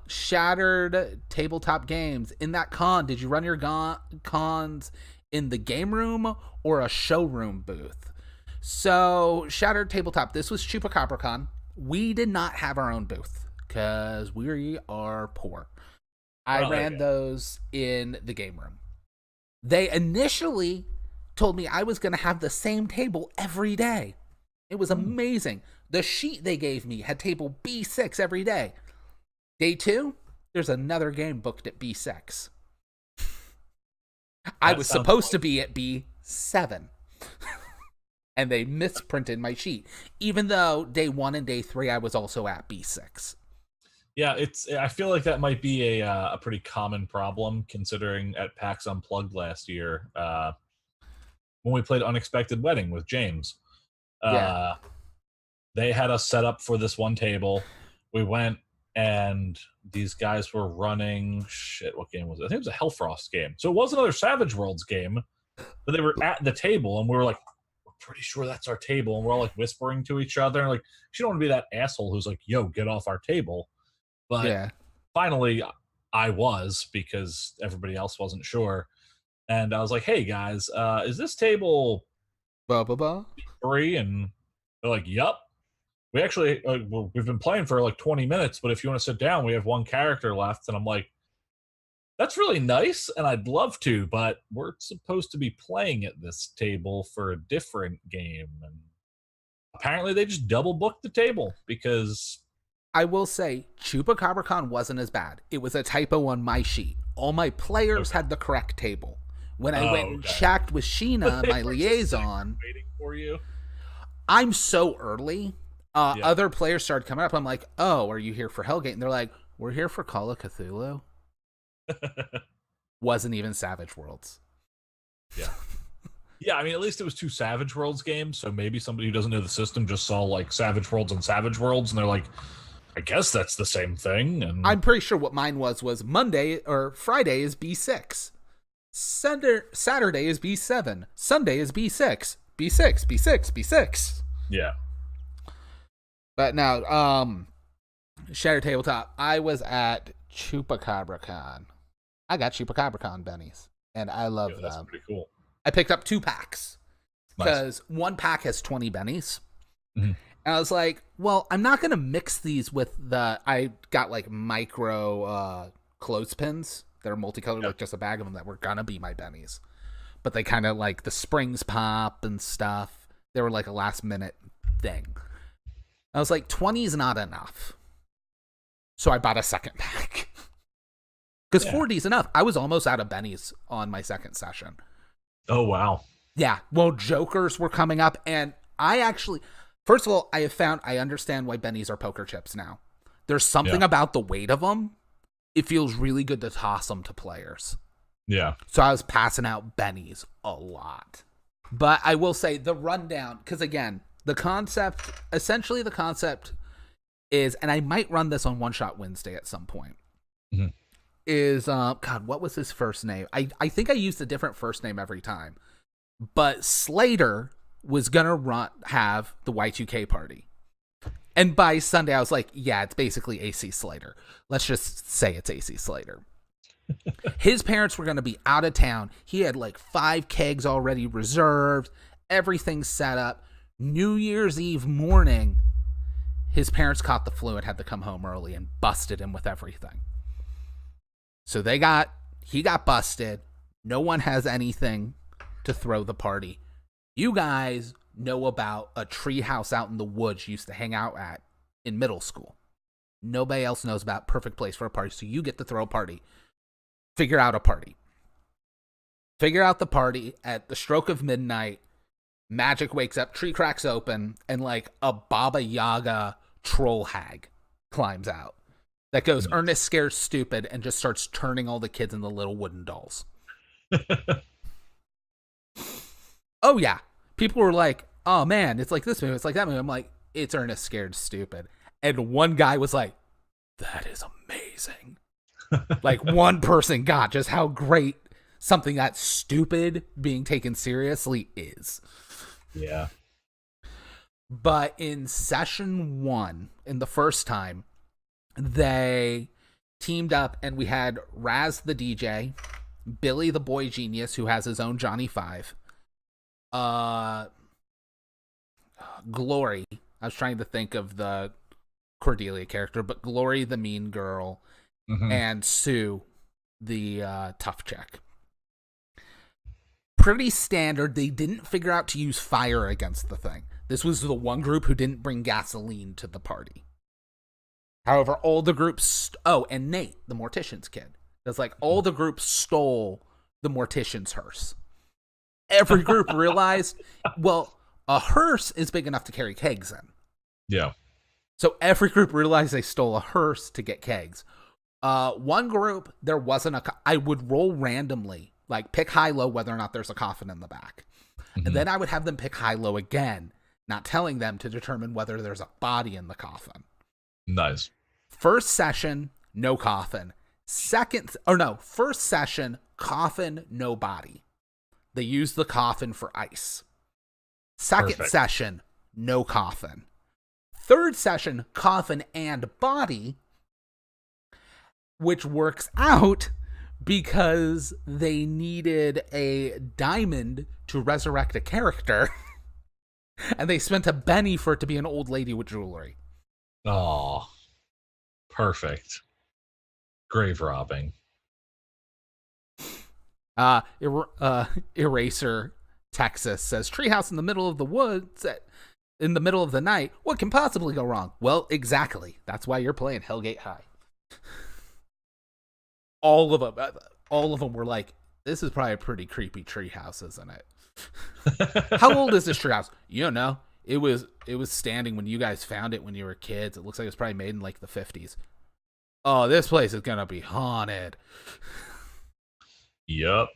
Shattered Tabletop Games. In that con, did you run your cons in the game room or a showroom booth? So, Shattered Tabletop, this was ChupacabraCon. We did not have our own booth because we are poor. I ran those in the game room. They initially told me I was going to have the same table every day. It was amazing. The sheet they gave me had table B6 every day. Day 2, there's another game booked at B6. I was supposed to be at B7. And they misprinted my sheet. Even though day 1 and day 3, I was also at B6. Yeah, I feel like that might be a pretty common problem, considering at PAX Unplugged last year, when we played Unexpected Wedding with James. They had us set up for this one table. We went, and these guys were running what game was it? I think it was a Hellfrost game. So it was another Savage Worlds game, but they were at the table, and we were like, we're pretty sure that's our table, and we're all like whispering to each other, and like, you don't want to be that asshole who's like, yo, get off our table. But finally I was, because everybody else wasn't sure, and I was like, hey guys, is this table 3? And they're like, yup. We actually, we've been playing for like 20 minutes, but if you want to sit down, we have 1 character left. And I'm like, that's really nice, and I'd love to, but we're supposed to be playing at this table for a different game. And apparently they just double booked the table because... I will say, ChupacabraCon wasn't as bad. It was a typo on my sheet. All my players had the correct table. When I went and checked with Sheena, my liaison... waiting for you. I'm so early... Other players started coming up. I'm like, oh, are you here for Hellgate? And they're like, we're here for Call of Cthulhu. Wasn't even Savage Worlds. Yeah. Yeah, I mean, at least it was 2 Savage Worlds games, so maybe somebody who doesn't know the system just saw, like, Savage Worlds and Savage Worlds, and they're like, I guess that's the same thing. And I'm pretty sure what mine was Monday or Friday is B6. Saturday is B7. Sunday is B6. B6, B6, B6. Yeah. But no, Shattered Tabletop. I was at ChupacabraCon. I got ChupacabraCon bennies, and I love them. That's pretty cool. I picked up 2 packs because 1 pack has 20 bennies. Mm-hmm. And I was like, well, I'm not going to mix these with I got like micro clothespins that are multicolored, like just a bag of them that were going to be my bennies. But they kind of like the springs pop and stuff. They were like a last minute thing. I was like, 20 is not enough. So I bought a second pack. Because 40 is enough. I was almost out of bennies on my second session. Oh, wow. Yeah. Well, jokers were coming up. And I actually, first of all, I understand why bennies are poker chips now. There's something about the weight of them. It feels really good to toss them to players. Yeah. So I was passing out bennies a lot. But I will say the rundown, because again, the concept is, and I might run this on One Shot Wednesday at some point. Mm-hmm. is God, what was his first name? I think I used a different first name every time. But Slater was gonna have the Y2K party. And by Sunday I was like, yeah, it's basically AC Slater. Let's just say it's AC Slater. His parents were gonna be out of town. He had like 5 kegs already reserved, everything set up. New Year's Eve morning, his parents caught the flu and had to come home early and busted him with everything. So he got busted. No one has anything to throw the party. You guys know about a tree house out in the woods you used to hang out at in middle school. Nobody else knows about perfect place for a party, so you get to throw a party. Figure out a party. Figure out the party. At the stroke of midnight, magic wakes up, tree cracks open, and like a Baba Yaga troll hag climbs out that goes Ernest scared stupid and just starts turning all the kids into little wooden dolls. Oh yeah, people were like, oh man, it's like this movie, it's like that movie. I'm like, it's Ernest scared stupid. And one guy was like, that is amazing. Like one person got just how great something that stupid being taken seriously is. Yeah. But in session 1, in the first time, they teamed up and we had Raz the DJ, Billy the boy genius who has his own Johnny 5, Glory. I was trying to think of the Cordelia character, but Glory the mean girl, and Sue the tough chick. Pretty standard. They didn't figure out to use fire against the thing. This was the one group who didn't bring gasoline to the party. However, all the groups... and Nate, the mortician's kid. It's like all the groups stole the mortician's hearse. Every group realized, well, a hearse is big enough to carry kegs in. Yeah. So every group realized they stole a hearse to get kegs. One group, there wasn't I would roll randomly, like pick high-low whether or not there's a coffin in the back. And then I would have them pick high-low again, not telling them to determine whether there's a body in the coffin. Nice. First session, no coffin. First session, coffin, no body. They used the coffin for ice. Second session, no coffin. Third session, coffin and body, which works out because they needed a diamond to resurrect a character. And they spent a penny for it to be an old lady with jewelry. Oh, perfect. Grave robbing. Eraser, Texas says, treehouse in the middle of the woods in the middle of the night. What can possibly go wrong? Well, exactly. That's why you're playing Hellgate High. All of them were like, this is probably a pretty creepy treehouse, isn't it? How old is this treehouse? You don't know. It was standing when you guys found it when you were kids. It looks like it was probably made in like the 50s. Oh, this place is gonna be haunted. Yep.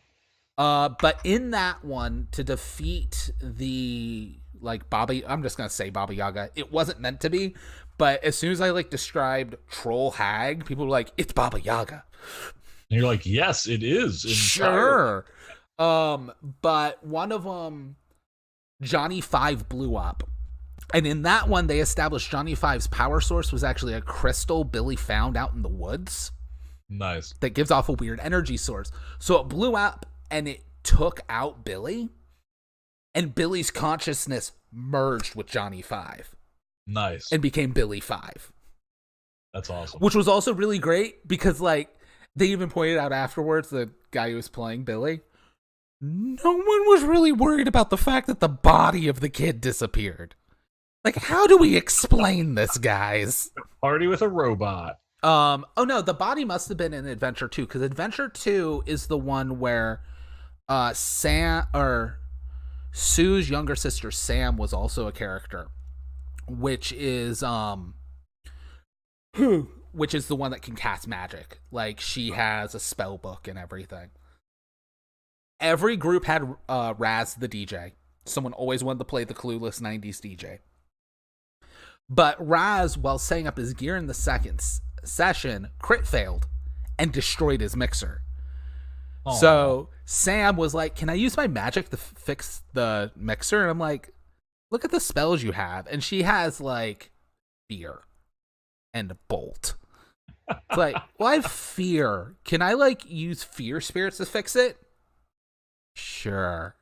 But in that one, to defeat the I'm just gonna say Baba Yaga. It wasn't meant to be, but as soon as I described Troll Hag, people were like, "It's Baba Yaga." And you're like, "Yes, it is." Sure. But one of them, Johnny 5 blew up. And in that one, they established Johnny 5's power source was actually a crystal Billy found out in the woods. Nice. That gives off a weird energy source. So it blew up and it took out Billy. And Billy's consciousness merged with Johnny 5. Nice. And became Billy 5. That's awesome. Which was also really great because, they even pointed out afterwards, the guy who was playing Billy, no one was really worried about the fact that the body of the kid disappeared. How do we explain this, guys? Party with a robot. Oh no, the body must have been in Adventure 2, because Adventure 2 is the one where Sue's younger sister Sam was also a character, which is the one that can cast magic. She has a spell book and everything. Every group had Raz the DJ. Someone always wanted to play the clueless 90s DJ. But Raz, while setting up his gear in the second session, crit failed and destroyed his mixer. Aw. So Sam was like, can I use my magic to fix the mixer? And I'm like, look at the spells you have. And she has like fear and bolt. It's like, well, I have fear. Can I like use fear spirits to fix it? Sure.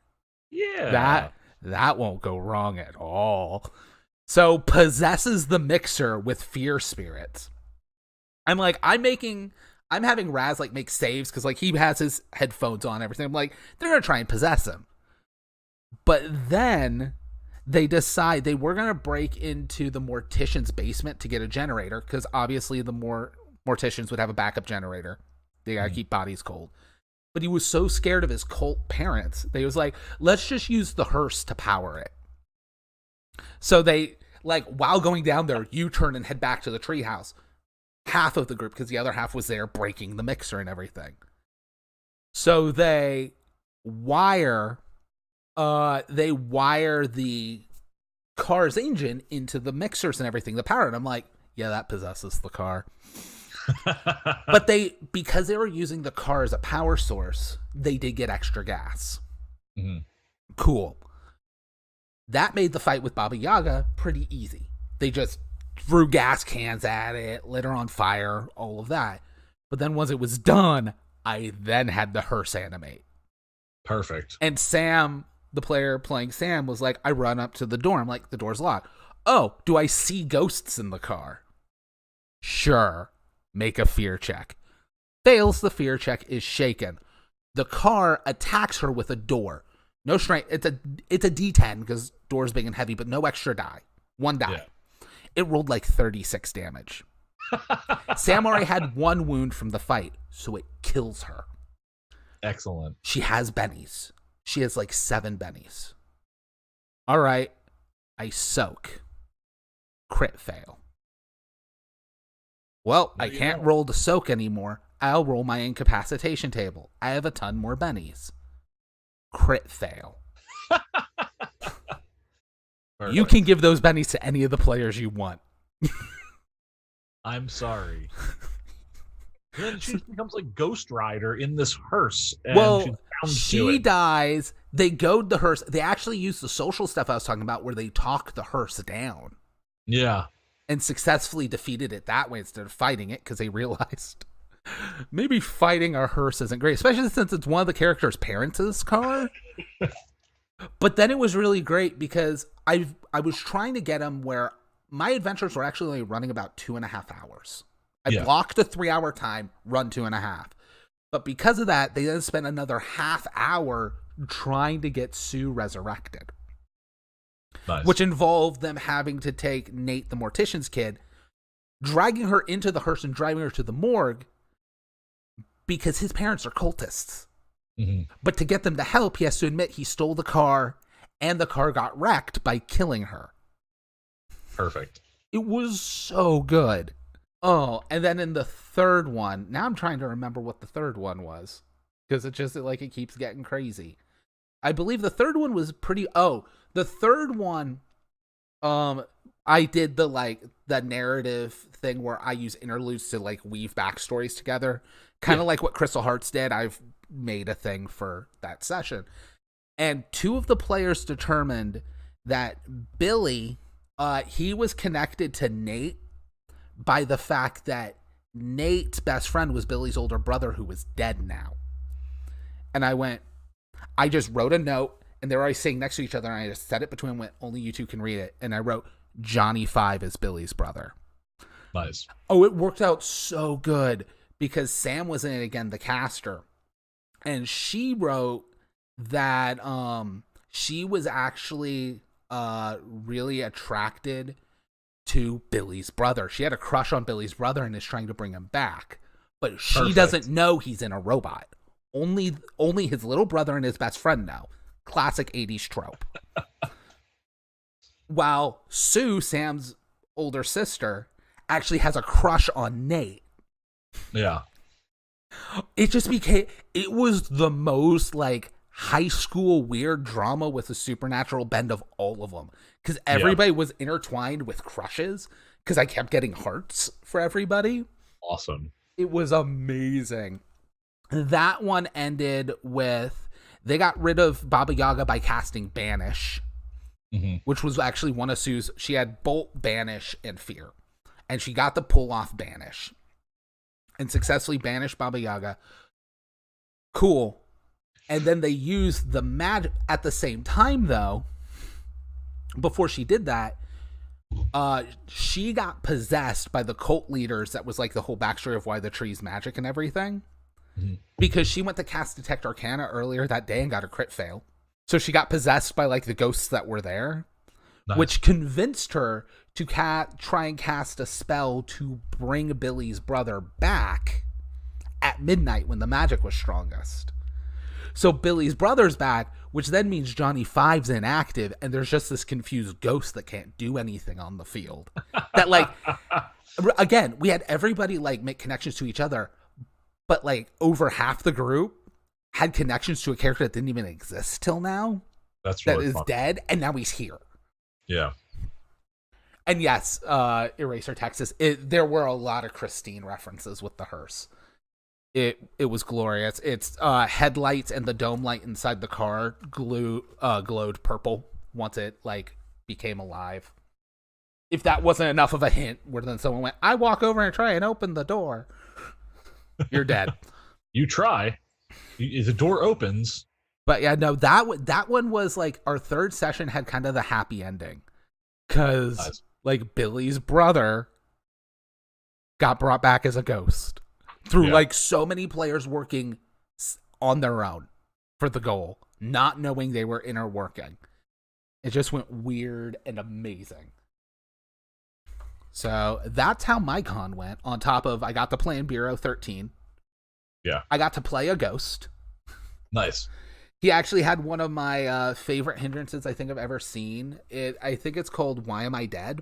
Yeah. That won't go wrong at all. So possesses the mixer with fear spirits. I'm like, I'm having Raz like make saves because like he has his headphones on and everything. I'm like, they're gonna try and possess him. But then they decide they were gonna break into the mortician's basement to get a generator, because obviously the morticians would have a backup generator. They gotta keep bodies cold. But he was so scared of his cult parents, they was like, let's just use the hearse to power it. So they, like, while going down there, U-turn and head back to the treehouse. Half of the group, because the other half was there breaking the mixer and everything. So they wire the car's engine into the mixers and everything, the power. And I'm like, yeah, that possesses the car. But because they were using the car as a power source, they did get extra gas. Mm-hmm. Cool. That made the fight with Baba Yaga pretty easy. They just threw gas cans at it, lit her on fire, all of that. But then once it was done, I then had the hearse animate. Perfect. And Sam, the player playing Sam, was like, I run up to the door. I'm like, the door's locked. Oh, do I see ghosts in the car? Sure. Make a fear check. Fails, the fear check is shaken. The car attacks her with a door. No strength. It's a D10 because door's big and heavy, but no extra die. One die. Yeah. It rolled like 36 damage. Sam already had one wound from the fight, so it kills her. Excellent. She has bennies. She has like 7 bennies. All right. I soak. Crit fail. Well, I can't roll the soak anymore. I'll roll my incapacitation table. I have a ton more bennies. Crit fail. You can give those bennies to any of the players you want. I'm sorry. Then she becomes like Ghost Rider in this hearse. And well, she dies. They goad the hearse. They actually use the social stuff I was talking about where they talk the hearse down. Yeah. And successfully defeated it that way instead of fighting it, because they realized maybe fighting our hearse isn't great, especially since it's one of the characters' parents' car. But then it was really great because I was trying to get them where my adventures were actually only running about 2.5 hours. I blocked a 3-hour time, run 2.5. But because of that, they then spent another half hour trying to get Sue resurrected. Nice. Which involved them having to take Nate, the mortician's kid, dragging her into the hearse and driving her to the morgue because his parents are cultists. Mm-hmm. But to get them to help, he has to admit he stole the car and the car got wrecked by killing her. Perfect. It was so good. Oh, and then in the third one, now I'm trying to remember what the third one was because it keeps getting crazy. I believe the third one was the third one, I did the narrative thing where I use interludes to like weave backstories together. Kind of like what Crystal Hearts did. I've made a thing for that session. And 2 of the players determined that Billy, he was connected to Nate by the fact that Nate's best friend was Billy's older brother who was dead now. And I just wrote a note, and they're always sitting next to each other, and I just set it between them, went, only you 2 can read it. And I wrote, Johnny 5 is Billy's brother. Nice. Oh, it worked out so good because Sam was in it again, the caster. And she wrote that she was actually really attracted to Billy's brother. She had a crush on Billy's brother and is trying to bring him back. But she doesn't know he's in a robot. Only his little brother and his best friend know. Classic 80s trope. While Sue, Sam's older sister, actually has a crush on Nate. Yeah. It was the most like high school weird drama with a supernatural bend of all of them. Because everybody was intertwined with crushes because I kept getting hearts for everybody. Awesome. It was amazing. That one ended with they got rid of Baba Yaga by casting Banish, which was actually one of Sue's. She had Bolt, Banish, and Fear. And she got the pull off Banish and successfully banished Baba Yaga. Cool. And then they used the magic at the same time, though. Before she did that, she got possessed by the cult leaders. That was like the whole backstory of why the tree's magic and everything. Because she went to cast Detect Arcana earlier that day and got a crit fail. So she got possessed by like the ghosts that were there, which convinced her to try and cast a spell to bring Billy's brother back at midnight when the magic was strongest. So Billy's brother's back, which then means Johnny Five's inactive, and there's just this confused ghost that can't do anything on the field. That, like, again, we had everybody, like, make connections to each other, but, like, over half the group had connections to a character that didn't even exist till now. That's really that is fun. dead, and now he's here. Yeah. And yes, Eraser Texas, there were a lot of Christine references with the hearse. It was glorious. Its headlights and the dome light inside the car glowed purple once it like became alive. If that wasn't enough of a hint, where then someone went, "I walk over and try and open the door," you're dead. You try, the door opens. But yeah, no, that one was like our third session had kind of the happy ending, because like Billy's brother got brought back as a ghost. Through like so many players working on their own for the goal, not knowing they were inner working. It just went weird and amazing. So that's how my con went. On top of, I got to play in Bureau 13. Yeah. I got to play a ghost. Nice. He actually had one of my favorite hindrances I think I've ever seen. I think it's called Why Am I Dead?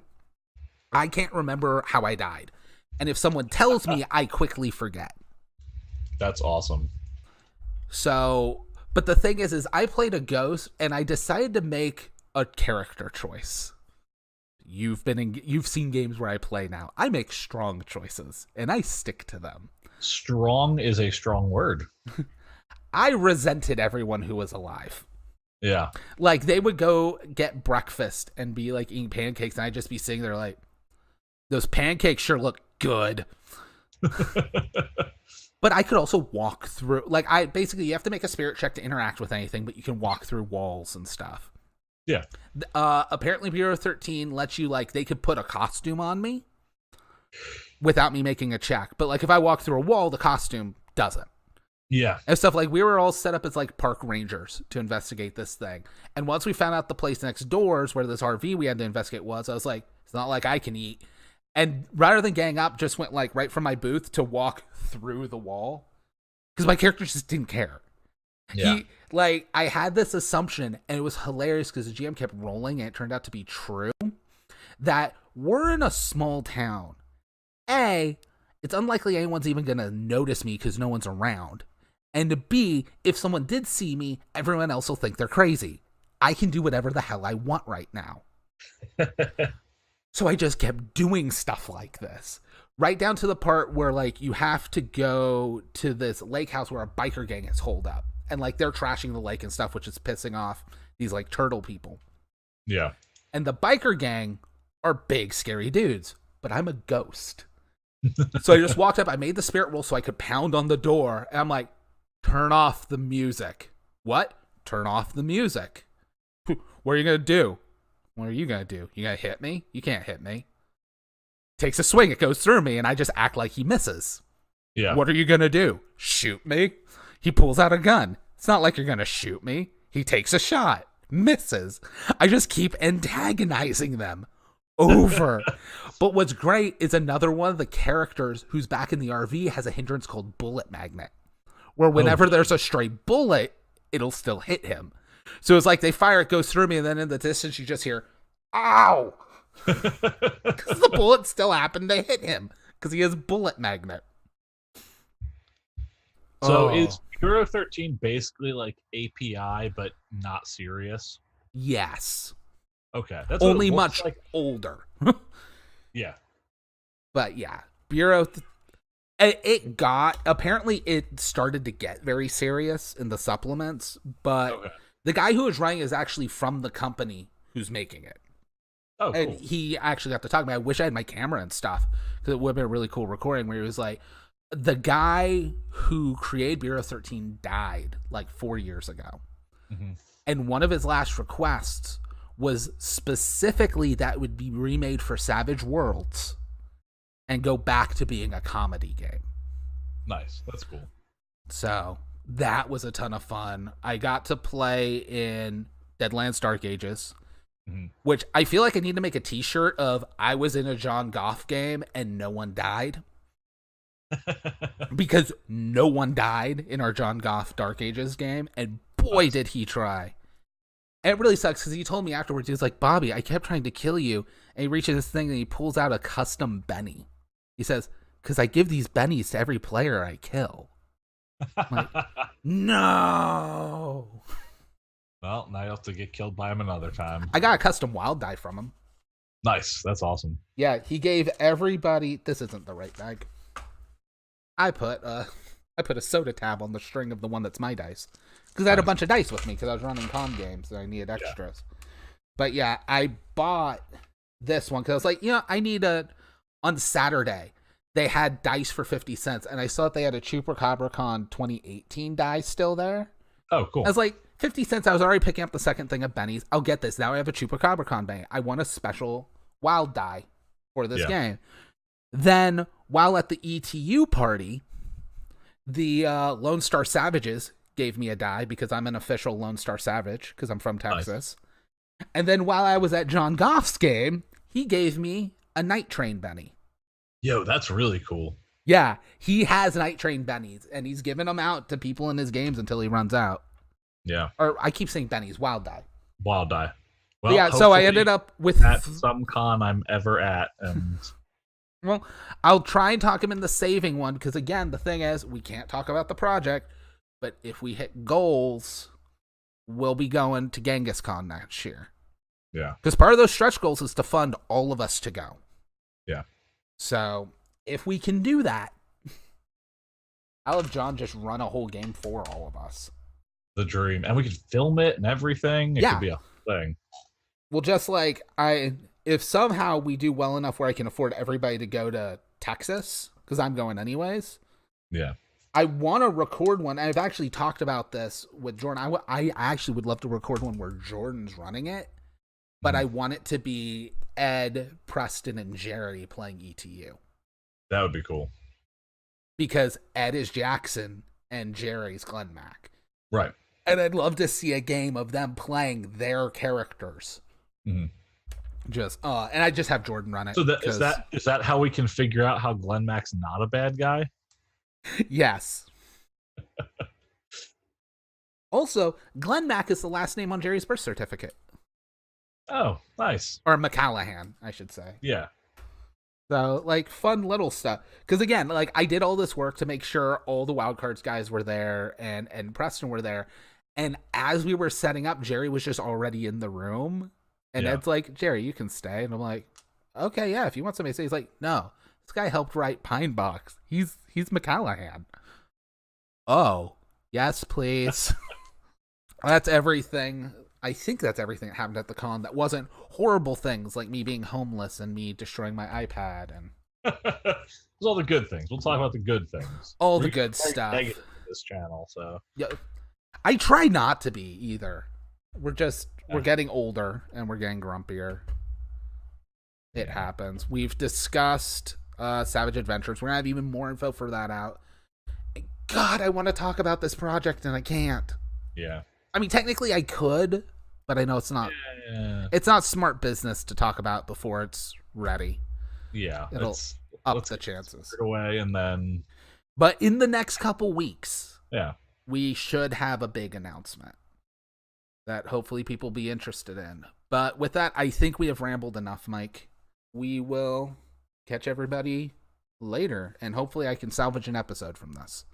I can't remember how I died. And if someone tells me, I quickly forget. That's awesome. So, but the thing is I played a ghost and I decided to make a character choice. You've seen games where I play now. I make strong choices and I stick to them. Strong is a strong word. I resented everyone who was alive. Yeah. Like they would go get breakfast and be like eating pancakes and I'd just be sitting there like, those pancakes sure look good. But I could also walk through, like you have to make a spirit check to interact with anything, but you can walk through walls and stuff. Yeah. Apparently Bureau 13 lets you, like, they could put a costume on me without me making a check. But like if I walk through a wall, the costume doesn't. Yeah. And stuff like we were all set up as like park rangers to investigate this thing. And once we found out the place next doors where this RV we had to investigate was, I was like, it's not like I can eat. And rather than gang up, just went like right from my booth to walk through the wall. Because my character just didn't care. Yeah. I had this assumption, and it was hilarious because the GM kept rolling, and it turned out to be true, that we're in a small town. A, it's unlikely anyone's even going to notice me because no one's around. And B, if someone did see me, everyone else will think they're crazy. I can do whatever the hell I want right now. So I just kept doing stuff like this. Right down to the part where, like, you have to go to this lake house where a biker gang is holed up. And, like, they're trashing the lake and stuff, which is pissing off these, like, turtle people. Yeah. And the biker gang are big, scary dudes. But I'm a ghost. So I just walked up. I made the spirit roll so I could pound on the door. And I'm like, turn off the music. What? Turn off the music. What are you going to do? What are you going to do? You going to hit me? You can't hit me. Takes a swing. It goes through me, and I just act like he misses. Yeah. What are you going to do? Shoot me? He pulls out a gun. It's not like you're going to shoot me. He takes a shot. Misses. I just keep antagonizing them over. But what's great is another one of the characters who's back in the RV has a hindrance called Bullet Magnet, where whenever there's a stray bullet, it'll still hit him. So it's like they fire, it goes through me, and then in the distance you just hear, ow! Because the bullet still happened to hit him, because he has Bullet Magnet. So is Bureau 13 basically like API, but not serious? Yes. Okay. That's only much like older. Yeah. But yeah, Bureau It got, apparently it started to get very serious in the supplements, but the guy who was running is actually from the company who's making it. Oh, cool. And he actually got to talk to me. I wish I had my camera and stuff, because it would have been a really cool recording where he was like, the guy who created Bureau 13 died like 4 years ago. Mm-hmm. And one of his last requests was specifically that it would be remade for Savage Worlds and go back to being a comedy game. Nice. That's cool. So that was a ton of fun. I got to play in Deadlands Dark Ages, which I feel like I need to make a t-shirt of I was in a John Goff game and no one died. Because no one died in our John Goff Dark Ages game, and boy did he try. And it really sucks because he told me afterwards, he was like, Bobby, I kept trying to kill you. And he reaches this thing and he pulls out a custom Benny. He says, because I give these bennies to every player I kill. I'm like, no. Well, now you have to get killed by him another time. I got a custom wild die from him. Nice. That's awesome. Yeah, he gave everybody. This isn't the right bag. I put a soda tab on the string of the one that's my dice, because I had a bunch of dice with me because I was running con games and I needed extras. Yeah. But yeah, I bought this one because I was like, I need on Saturday they had dice for 50 cents, and I saw that they had a ChupacabraCon 2018 die still there. Oh, cool. I was like, 50 cents. I was already picking up the second thing of bennies. I'll get this. Now I have a ChupacabraCon Benny. I want a special wild die for this game. Then, while at the ETU party, the Lone Star Savages gave me a die because I'm an official Lone Star Savage because I'm from Texas. Nice. And then while I was at John Goff's game, he gave me a Night Train Benny. Yo, that's really cool. Yeah, he has Night Train Bennies, and he's giving them out to people in his games until he runs out. Yeah. Or I keep saying Bennies, Wild Die. Wild Die. Well, yeah, so I ended up with... at some con I'm ever at, and... Well, I'll try and talk him into saving one, because again, the thing is, we can't talk about the project, but if we hit goals, we'll be going to Genghis Con next year. Yeah. Because part of those stretch goals is to fund all of us to go. Yeah. So, if we can do that, I'll have John just run a whole game for all of us. The dream. And we could film it and everything. It could be a thing. Well, just like if somehow we do well enough where I can afford everybody to go to Texas, because I'm going anyways. Yeah. I want to record one. I've actually talked about this with Jordan. I actually would love to record one where Jordan's running it, but I want it to be Ed, Preston, and Jerry playing ETU. That would be cool. Because Ed is Jackson and Jerry's Glenn Mack. Right. And I'd love to see a game of them playing their characters. Mm-hmm. And I just have Jordan run it. So is that how we can figure out how Glenn Mack's not a bad guy? Yes. Also, Glenn Mack is the last name on Jerry's birth certificate. Oh, nice. Or McCallahan, I should say. Yeah. So, like, fun little stuff. Because, again, like, I did all this work to make sure all the Wildcards guys were there and Preston were there. And as we were setting up, Jerry was just already in the room. And Ed's like, Jerry, you can stay. And I'm like, okay, yeah, if you want somebody to stay. He's like, no, this guy helped write Pine Box. He's McCallahan. Oh, yes, please. That's everything. I think that's everything that happened at the con that wasn't horrible things like me being homeless and me destroying my iPad. And it's all the good things. We'll talk about the good things. All the good stuff. This channel, so yeah, I try not to be either. We're getting older and we're getting grumpier. It happens. We've discussed Savage Adventures. We're gonna have even more info for that out. God, I want to talk about this project and I can't. Yeah. I mean, technically I could, but I know it's not. Yeah. It's not smart business to talk about before it's ready. Yeah, it'll up the chances. Away and then. But in the next couple weeks, we should have a big announcement that hopefully people will be interested in. But with that, I think we have rambled enough, Mike. We will catch everybody later, and hopefully I can salvage an episode from this.